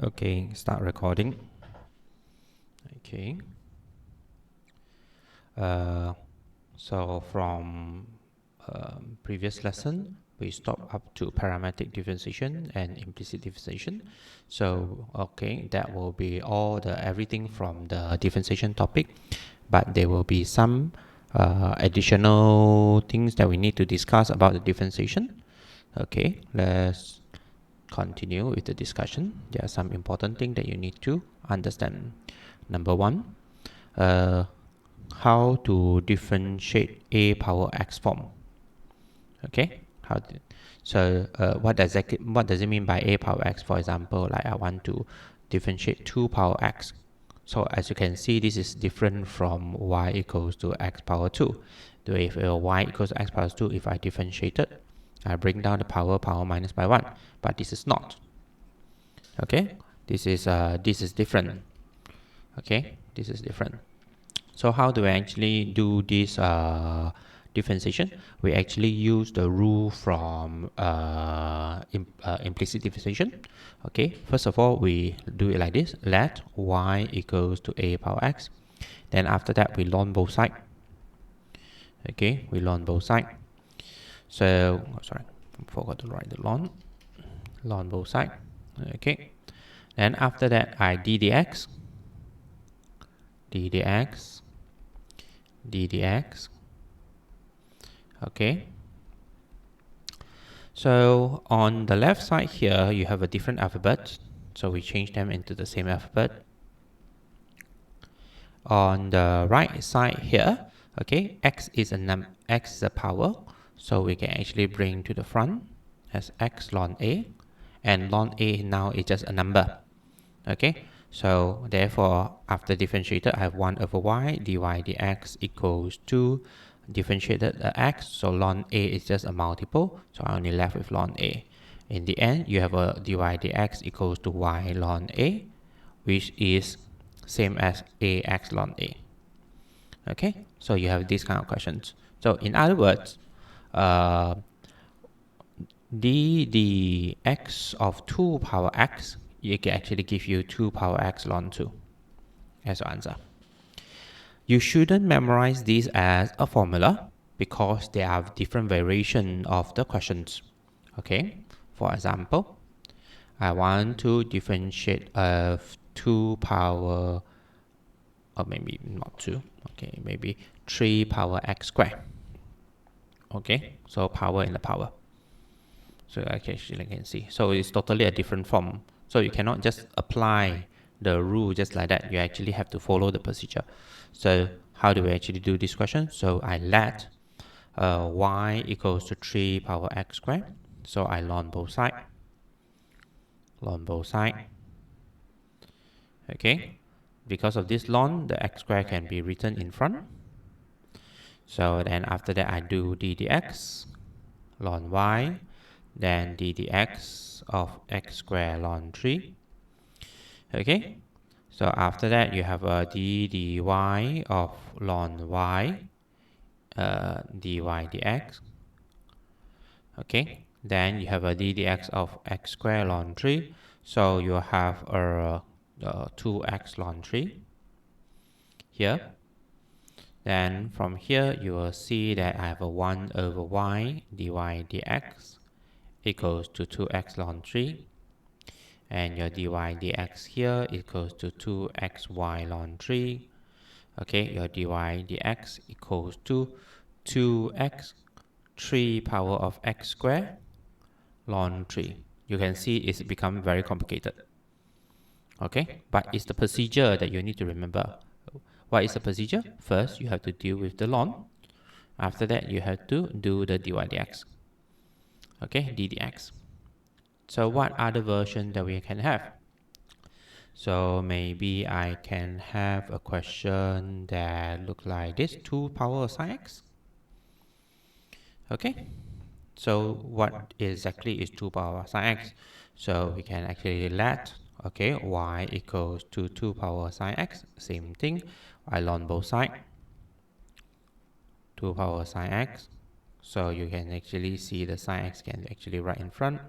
Okay, start recording. Okay. So from previous lesson, we stopped up to parametric differentiation and implicit differentiation. So okay, that will be all the everything from the differentiation topic, but there will be some additional things that we need to discuss about the differentiation. Okay, let's continue with the discussion. There are some important things that you need to understand. Number one, uh, how to differentiate a power x form. Okay, what does it mean by a power x? For example, like I want to differentiate 2 power x. So as you can see, this is different from y equals to x power 2. If y equals to x power 2, if I differentiate it, I bring down the power minus by 1. But this is not. Okay, this is different. Okay, this is different. So how do we actually do this differentiation? We actually use the rule from implicit differentiation. Okay, first of all, we do it like this. Let y equals to a power x. Then after that, we ln both sides. Okay, we ln both sides. So, sorry, I forgot to write the ln both sides. Okay, then after that, I ddx, ddx, ddx. Okay, so on the left side here, you have a different alphabet. So we change them into the same alphabet. On the right side here, okay, x is a power. So we can actually bring to the front as x ln a. And ln a now is just a number. Okay, so therefore, after differentiated, I have 1 over y dy dx equals to differentiated x. So ln a is just a multiple. So I only left with ln a. In the end, you have a dy dx equals to y ln a, which is same as ax ln a. Okay, so you have these kind of questions. So in other words, uh, dx of 2 power x, it can actually give you 2 power x ln 2 as your answer. You shouldn't memorize this as a formula because there are different variations of the questions. Okay, for example, I want to differentiate of 2 power, or maybe not 2, okay, maybe 3 power x squared. Okay, so power in the power. So actually I can see. So it's totally a different form. So you cannot just apply the rule just like that. You actually have to follow the procedure. So how do we actually do this question? So I let y equals to 3 power x squared. So I ln both sides. Ln both sides. Okay. Because of this ln, the x squared can be written in front. So then after that I do ddx ln y, then ddx of x squared ln 3. Okay, so after that you have a dy of ln y, dy dx. Okay, then you have a ddx of x squared ln 3. So you have a 2x ln 3 here. Then from here you will see that I have a 1 over y dy dx equals to 2x ln 3. And your dy dx here equals to 2xy ln 3. Okay, your dy dx equals to 2x 3 power of x squared ln 3. You can see it's become very complicated. Okay, but it's the procedure that you need to remember. What is the procedure? First, you have to deal with the ln. After that, you have to do the dy dx. Okay, ddx. So what other version that we can have? So maybe I can have a question that look like this: 2 power sine x. Okay, so what exactly is 2 power sine x? So we can actually let, okay, y equals to 2 power sine x. Same thing, I ln both sides. 2 power sine x. So you can actually see the sine x can actually write in front.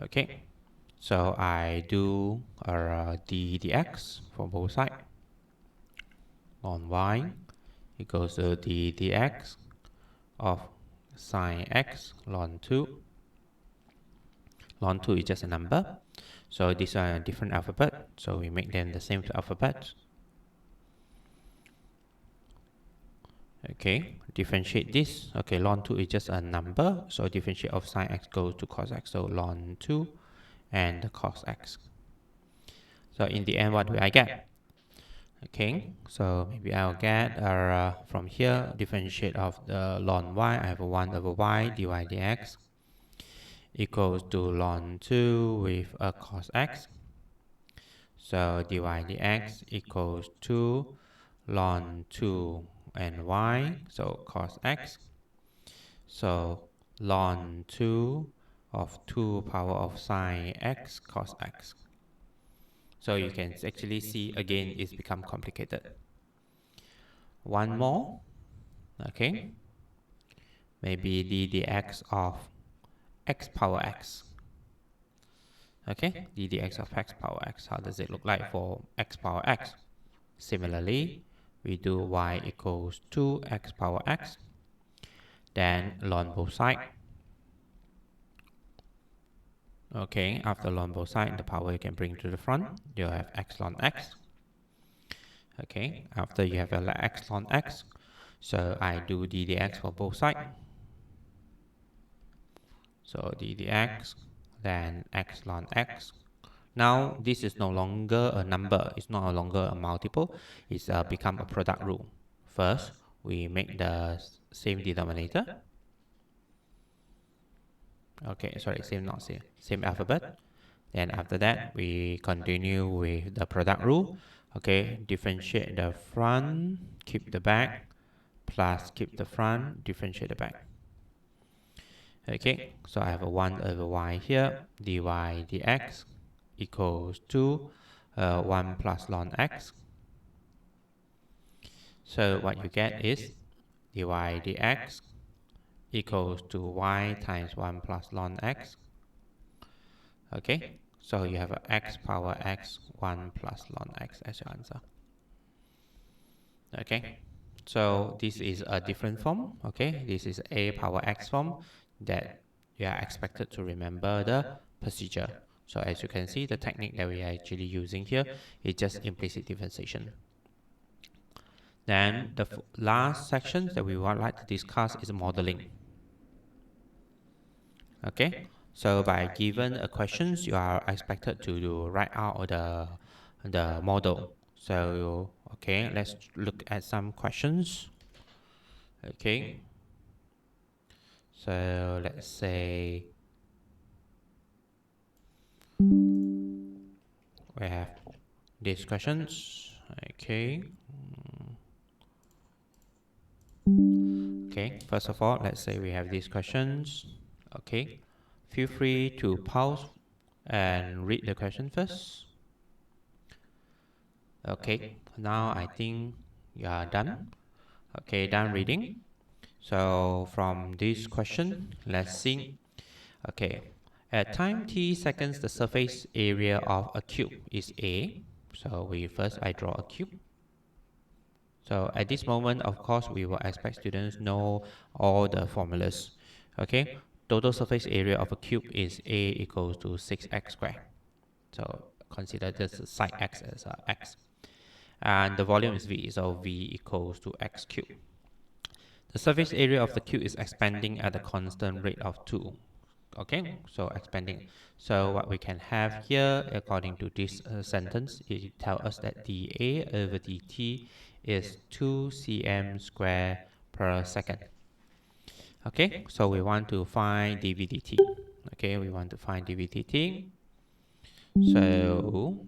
Okay, so I do d dx for both sides. On y equals to d dx of sine x ln 2. Ln 2 is just a number, so these are a different alphabet, so we make them the same alphabet. Okay, differentiate this. Okay, ln 2 is just a number, so differentiate of sine x goes to cos x, so ln 2 and cos x. So in the end, what do I get? Okay, so maybe I'll get from here, differentiate of the ln y, I have 1 over y dy dx equals to ln 2 with a cos x. So dy dx equals to ln 2 and y, so cos x. So ln 2 of 2 power of sine x cos x. So you can actually see again it's become complicated. One more, okay, maybe d dx of x power x. Okay, d dx of x power x. How does it look like for x power x? Similarly, we do y equals 2x power x, then ln both sides. Okay, after ln both sides, the power you can bring to the front, you have x ln x. Okay, after you have x ln x, so I do d dx for both sides. So d dx, then x ln x. Now this is no longer a number, it's no longer a multiple, it's become a product rule. First, we make the same denominator. Okay, sorry, same alphabet. Then after that, we continue with the product rule. Okay, differentiate the front, keep the back, plus keep the front, differentiate the back. Okay, so I have a 1 over y here, dy dx equals to 1 plus ln x. So what you get is dy dx equals to y times 1 plus ln x. Okay, so you have a x power x 1 plus ln x as your answer. Okay, so this is a different form. Okay, this is a power x form that you are expected to remember the procedure. So as you can see, the technique that we are actually using here is just implicit differentiation. Then the last section that we would like to discuss is modeling. Okay, so by given a questions, you are expected to write out the model. So okay, let's look at some questions. Okay, so let's say we have these questions. Okay. Okay, first of all, let's say we have these questions. Okay, feel free to pause and read the question first. Okay, now I think you are done. Okay, done reading. So from this question, let's see. Okay, at time t seconds, the surface area of a cube is A. So I draw a cube. So at this moment, of course, we will expect students know all the formulas. Okay, total surface area of a cube is A equals to 6x squared. So consider this side x as x. And the volume is V, so V equals to x cubed. The surface area of the cube is expanding at a constant rate of 2. Okay, so expanding. So what we can have here, according to this sentence, it tells us that dA over dt is 2 cm square per second. Okay, so we want to find dV dt. Okay, we want to find dV dt. So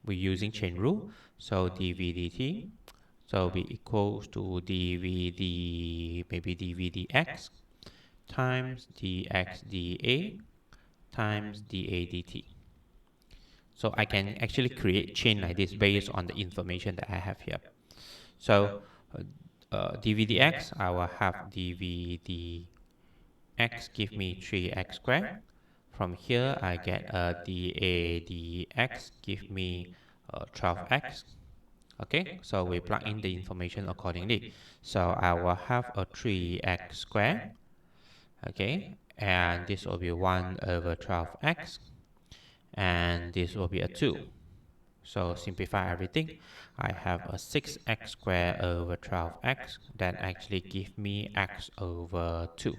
we're using chain rule. So dV dt, so be equals to maybe dV dx times dx dA times dA dt. So I can actually create chain like this based on the information that I have here. So dV dx, I will have dV dx give me 3x squared From here, I get dA dx give me 12x. Okay, so we plug in the information accordingly. So I will have a 3x squared. Okay, and this will be 1 over 12x, and this will be a 2. So simplify everything. I have a 6x squared over 12x that actually give me x over 2.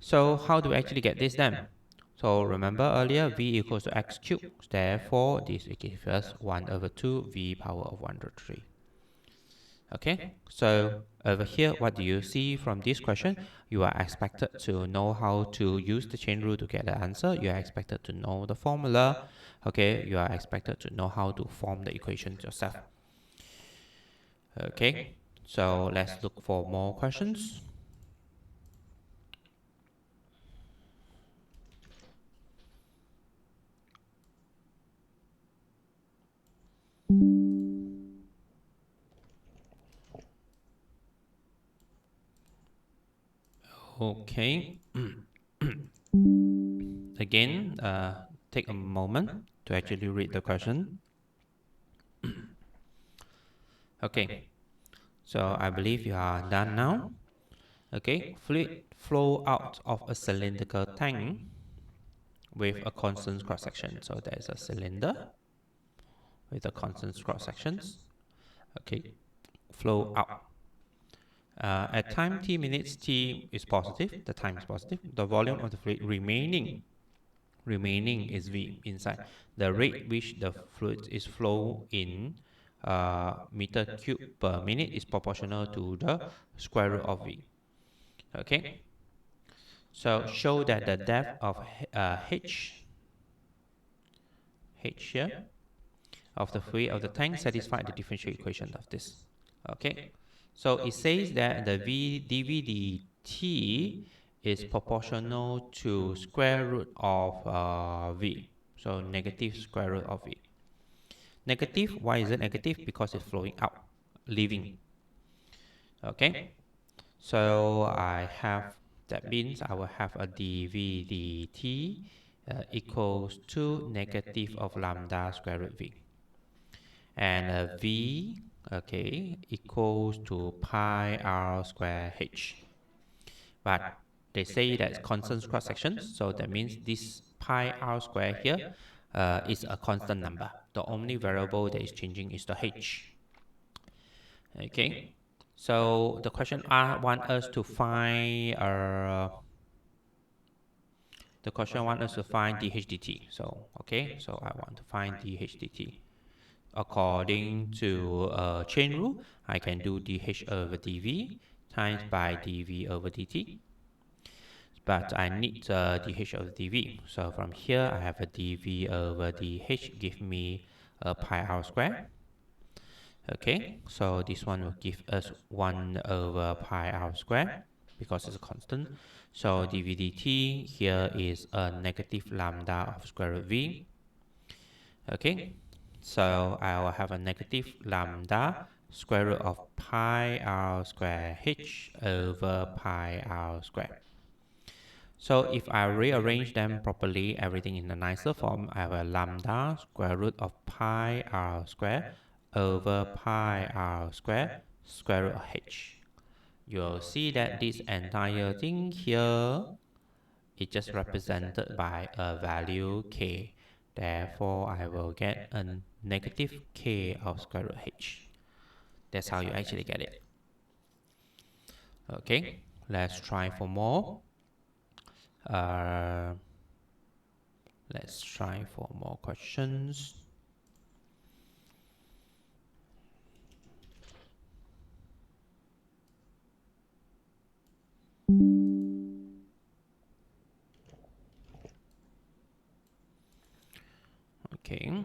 So how do we actually get this then? So remember earlier v equals to x cubed. Therefore, this gives us 1 over 2 v power of 1 over 3. Okay, so over here, what do you see from this question? You are expected to know how to use the chain rule to get the answer. You are expected to know the formula. Okay, you are expected to know how to form the equations yourself. Okay, so let's look for more questions. Okay. Again, take a moment to actually read the question. Okay, so I believe you are done now. Okay, fluid flow out of a cylindrical tank with a constant cross section. So there is a cylinder with a constant cross sections. Okay, flow out. At time t minutes t is positive. The time is positive. The volume of the fluid remaining is V inside. The rate which the fluid is flow in meter cube per minute is proportional to the square root of V. Okay, so show that the depth of H here of the fluid of the tank satisfy the differential equation of this. Okay, so it says that the V dV dt is proportional to square root of V. So negative square root of V. Negative, why is it negative? Because it's flowing out, leaving. Okay, so that means I will have a dV dt equals to negative of lambda square root V. And V, okay, equals to pi r square h. But they say that's constant cross sections, so that means this pi r square here is a constant number. The only variable that is changing is the h. Okay, so the question want us to find dH dt. So okay, so I want to find dH dt. According to chain rule, I can do dH over dV times by dV over dt. But I need dH over dV. So from here, I have a dV over dH give me pi r square. Okay, so this one will give us 1 over pi r square because it's a constant. So dV dt here is a negative lambda of square root V. Okay, so I will have a negative lambda square root of pi r square h over pi r square. So if I rearrange them properly, everything in a nicer form, I have a lambda square root of pi r square over pi r square square root of h. You'll see that this entire thing here is just represented by a value k. Therefore, I will get a negative k of square root h. That's how you actually get it. Okay, let's try for more. Let's try for more questions. Okay.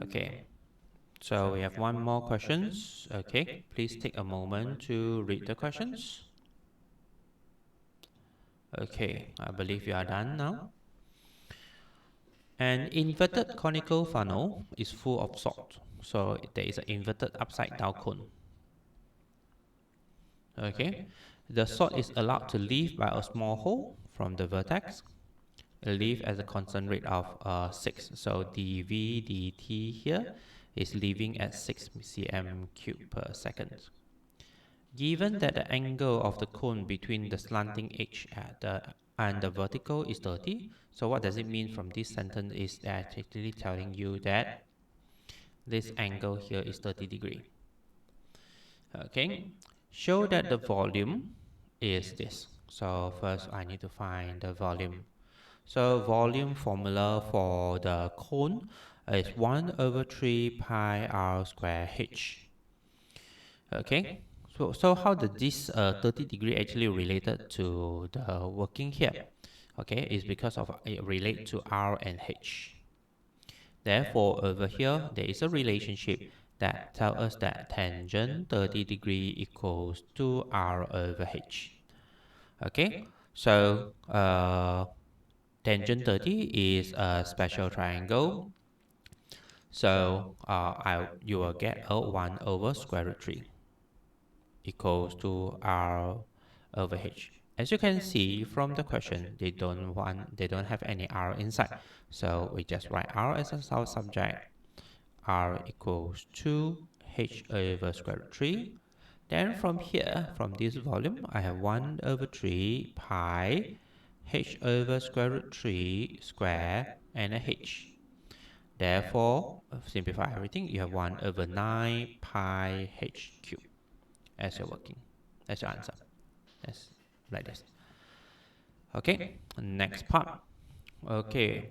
Okay. So we have one more questions. Okay, please take a moment to read the questions. Okay, I believe you are done now. An inverted conical funnel is full of salt. So there is an inverted upside down cone. Okay, the salt is allowed to leave by a small hole from the vertex. Leave at a constant rate of 6. So dv dt here is leaving at 6 cm cube per second. Given that the angle of the cone between the slanting edge and the vertical is 30, so what does it mean from this sentence is that actually telling you that this angle here is 30 degree. Okay, show that the volume is this. So first I need to find the volume. So volume formula for the cone is 1 over 3 pi r square h. Okay, so how does this 30 degree actually related to the working here? Okay, is because of it relate to r and h. Therefore, over here, there is a relationship that tells us that tangent 30 degree equals to r over h. Okay, so tangent 30 is a special triangle. So you will get a 1 over square root 3 equals to r over h. As you can see from the question, they don't have any r inside. So we just write r as our subject. R equals to h over square root 3. Then from here, from this volume, I have 1 over 3 pi h over square root 3 square and a h. Therefore, simplify everything, you have 1 over 9 pi h cube as your working, as your answer. Yes, like this. Okay, next part. Okay,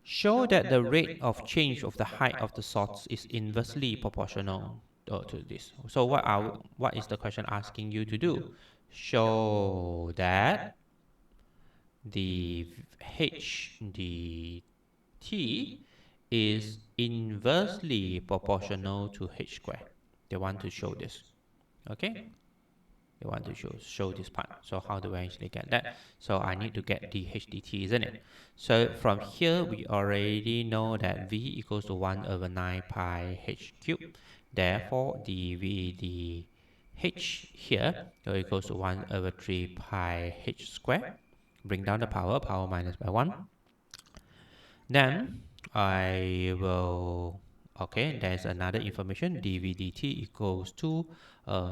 show that the rate of change of the height of the source is inversely proportional to this. So what is the question asking you to do? Show that the h dt is inversely proportional to h square. They want to show this. Okay, they want to show this part. So how do I actually get that? So I need to get the h dt, isn't it? So from here we already know that v equals to 1 over 9 pi h cube. Therefore dv dh here equals to 1 over 3 pi h square. Bring down the power minus by 1. Then I will, okay, there's another information, dv dt equals to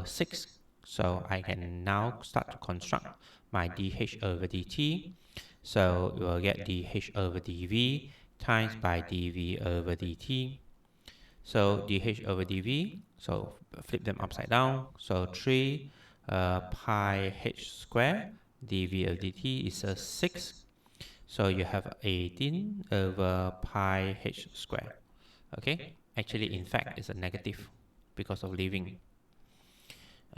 6. So I can now start to construct my dh over dt. So you will get dh over dv times by dv over dt. So dh over dv, so flip them upside down. So 3 pi h square dv of dt is 6. So you have 18 over pi h square. Okay, actually in fact it's a negative because of leaving.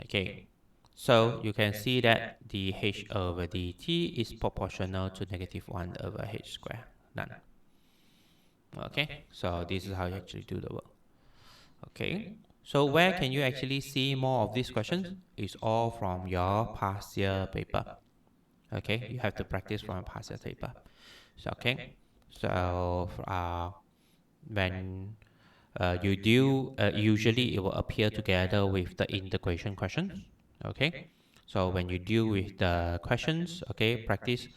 Okay, so you can see that dh over dt is proportional to negative 1 over h square. Done. Okay, so this is how you actually do the work. Okay, so where can you actually see more of these questions? It's all from your past year paper. Okay, you have to practice from a past year paper. So, okay, so when you do, usually it will appear together with the integration questions. Okay, so when you deal with the questions, okay, practice,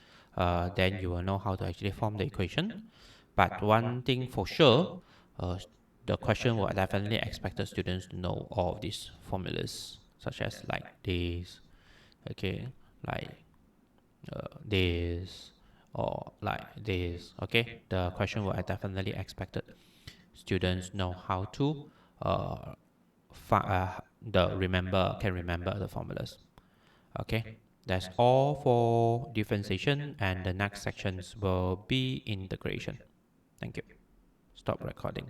then you will know how to actually form the equation. But one thing for sure, the question will definitely expect the students to know all of these formulas, such as like this, okay, like this, or like this. Okay, the question will definitely expected students know how to uh, remember the formulas. Okay, that's all for differentiation, and the next sections will be integration. Thank you. Stop recording.